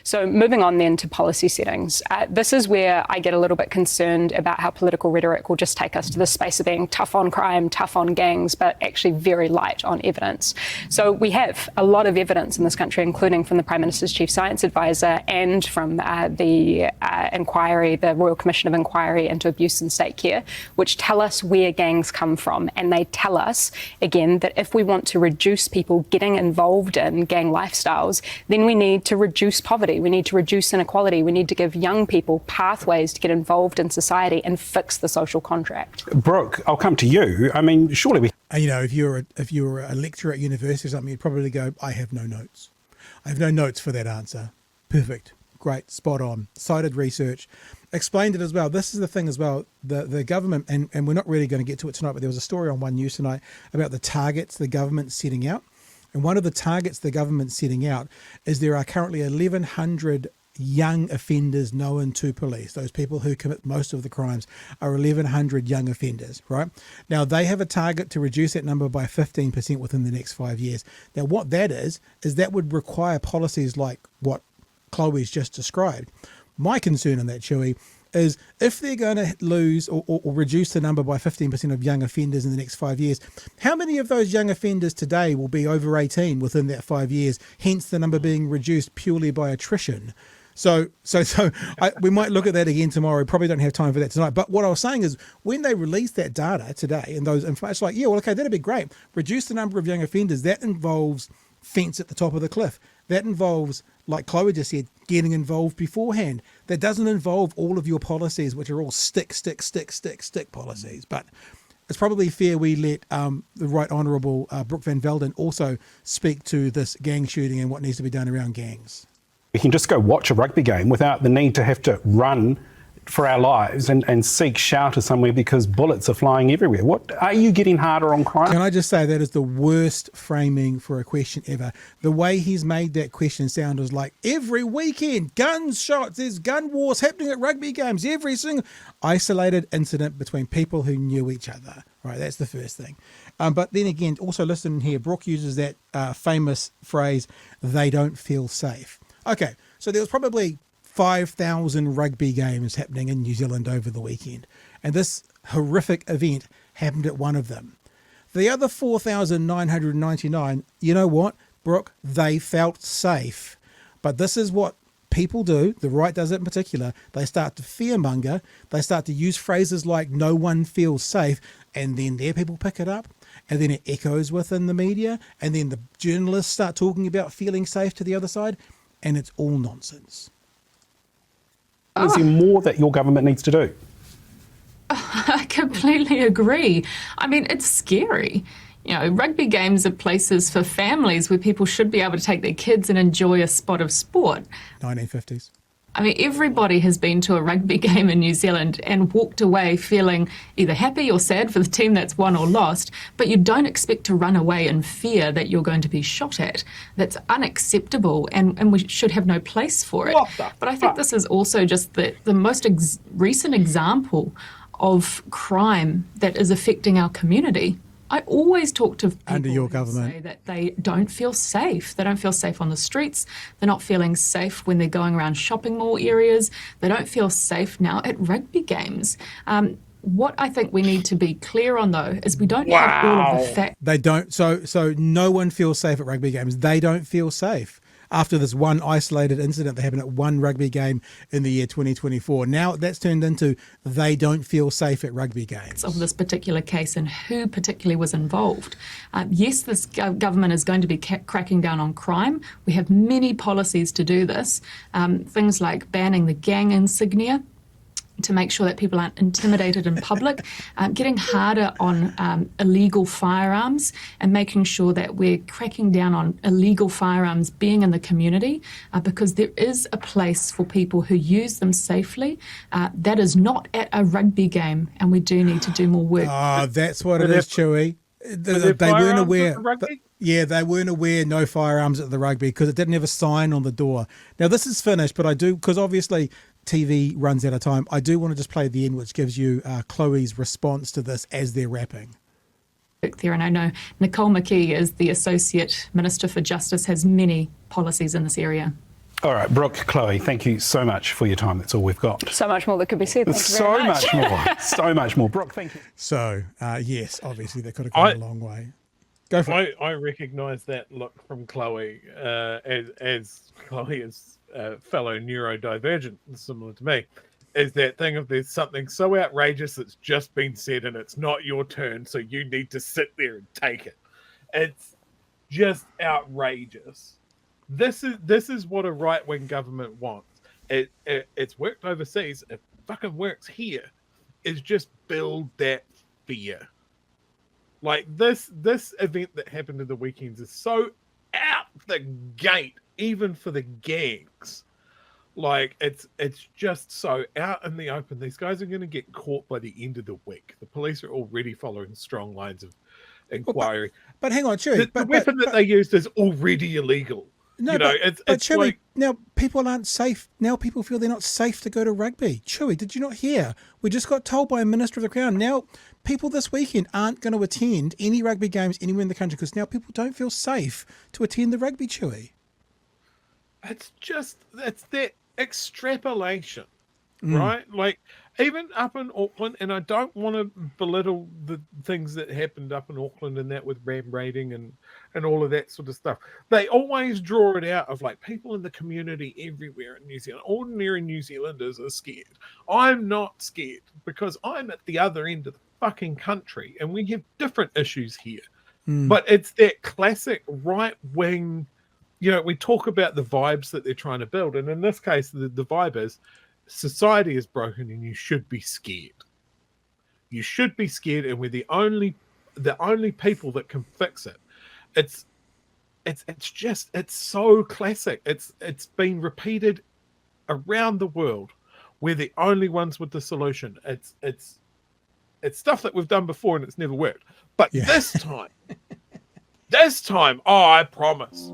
So moving on then to policy settings. This is where I get a little bit concerned about how political rhetoric will just take us to the space of being tough on crime, tough on gangs, but actually very light on evidence. So we have a lot of evidence in this country, including from the Prime Minister's Chief Science Advisor and from the inquiry, the Royal Commission of Inquiry into Abuse in State Care, which tell us where gangs come from. And they tell us, again, that if we want to reduce people getting involved in gang lifestyles, then we need to reduce poverty, we need to reduce inequality, we need to give young people pathways to get involved in society and fix the social contract. Brooke, I'll come to you. I mean, surely we... You know, if you're a lecturer at university or something, you'd probably go, I have no notes. I have no notes for that answer. Perfect. Great. Spot on. Cited research. Explained it as well. This is the thing as well. The government, and we're not really going to get to it tonight, but there was a story on One News tonight about the targets the government's setting out. And one of the targets the government's setting out is there are currently 1,100 young offenders known to police. Those people who commit most of the crimes are 1,100 young offenders, right? Now, they have a target to reduce that number by 15% within the next 5 years. Now, what that is that would require policies like what Chloe's just described. My concern in that, Chewy, is if they're going to lose or reduce the number by 15% of young offenders in the next 5 years, how many of those young offenders today will be over 18 within that 5 years, hence the number being reduced purely by attrition? So we might look at that again tomorrow. We probably don't have time for that tonight. But what I was saying is when they release that data today and those information, it's like, yeah, well, okay, that'd be great. Reduce the number of young offenders. That involves fence at the top of the cliff. That involves, like Chloe just said, getting involved beforehand. That doesn't involve all of your policies, which are all stick policies. But it's probably fair we let the Right Honourable Brooke Van Velden also speak to this gang shooting and what needs to be done around gangs. We can just go watch a rugby game without the need to have to run for our lives and seek shelter somewhere because bullets are flying everywhere. What are you getting harder on crime? Can I just say that is the worst framing for a question ever. The way he's made that question sound is like every weekend, gunshots, there's gun wars happening at rugby games, every single isolated incident between people who knew each other. Right, that's the first thing. But then again, also listen here, Brooke uses that famous phrase, they don't feel safe. Okay, so there was probably 5,000 rugby games happening in New Zealand over the weekend, and this horrific event happened at one of them. The other 4,999, you know what, Brooke, they felt safe. But this is what people do, the right does it in particular, they start to fearmonger, they start to use phrases like no one feels safe, and then their people pick it up, and then it echoes within the media, and then the journalists start talking about feeling safe to the other side, and it's all nonsense. Is there more that your government needs to do? I completely agree. I mean, it's scary. You know, rugby games are places for families where people should be able to take their kids and enjoy a spot of sport. 1950s. I mean, everybody has been to a rugby game in New Zealand and walked away feeling either happy or sad for the team that's won or lost, but you don't expect to run away in fear that you're going to be shot at. That's unacceptable, and we should have no place for it. But I think this is also just the most recent example of crime that is affecting our community. I always talk to people under your who government say that they don't feel safe. They don't feel safe on the streets. They're not feeling safe when they're going around shopping mall areas. They don't feel safe now at rugby games. What I think we need to be clear on, though, is we don't have all of the facts. They don't. So no one feels safe at rugby games. They don't feel safe. After this one isolated incident that happened at one rugby game in the year 2024. Now that's turned into they don't feel safe at rugby games. Of this particular case and who particularly was involved. Yes, this government is going to be cracking down on crime. We have many policies to do this. Things like banning the gang insignia to make sure that people aren't intimidated in public, getting harder on illegal firearms and making sure that we're cracking down on illegal firearms being in the community because there is a place for people who use them safely. That is not at a rugby game, and we do need to do more work. Oh, that's what it is, Chewy. They weren't aware. They weren't aware no firearms at the rugby because it didn't have a sign on the door. Now, this is finished, but I do, because obviously TV runs out of time, I do want to just play the end, which gives you Chloe's response to this as they're wrapping. There, and I know Nicole McKee is the Associate Minister for Justice, has many policies in this area. All right, Brooke, Chloe, thank you so much for your time. That's all we've got. So much more that could be said. Thank you So very much. much more. So much more. Brooke, thank you. So, yes, obviously they could have gone a long way. Go for it. I recognise that look from Chloe, as Chloe is a fellow neurodivergent, similar to me, is that thing of there's something so outrageous that's just been said and it's not your turn, so you need to sit there and take it. It's just outrageous. This is what a right-wing government wants. It's worked overseas. It fucking works here. Is just build that fear. Like this event that happened in the weekends is so out the gate, even for the gangs. Like it's just so out in the open. These guys are going to get caught by the end of the week. The police are already following strong lines of inquiry. But hang on, Chewy. The weapon that they used is already illegal. No, you know, but it's Chewy, like, now people aren't safe. Now people feel they're not safe to go to rugby. Chewy, did you not hear? We just got told by a Minister of the Crown. Now people this weekend aren't going to attend any rugby games anywhere in the country because now people don't feel safe to attend the rugby, Chewy. it's that extrapolation, right? Like even up in Auckland, and I don't want to belittle the things that happened up in Auckland and that with ram raiding and all of that sort of stuff. They always draw it out of like people in the community everywhere in New Zealand. Ordinary New Zealanders are scared. I'm not scared because I'm at the other end of the fucking country and we have different issues here. But it's that classic right wing, you know, we talk about the vibes that they're trying to build. And in this case, the vibe is society is broken and you should be scared. You should be scared, and we're the only people that can fix it. It's so classic. It's been repeated around the world. We're the only ones with the solution. It's stuff that we've done before and it's never worked. But this time, oh, I promise,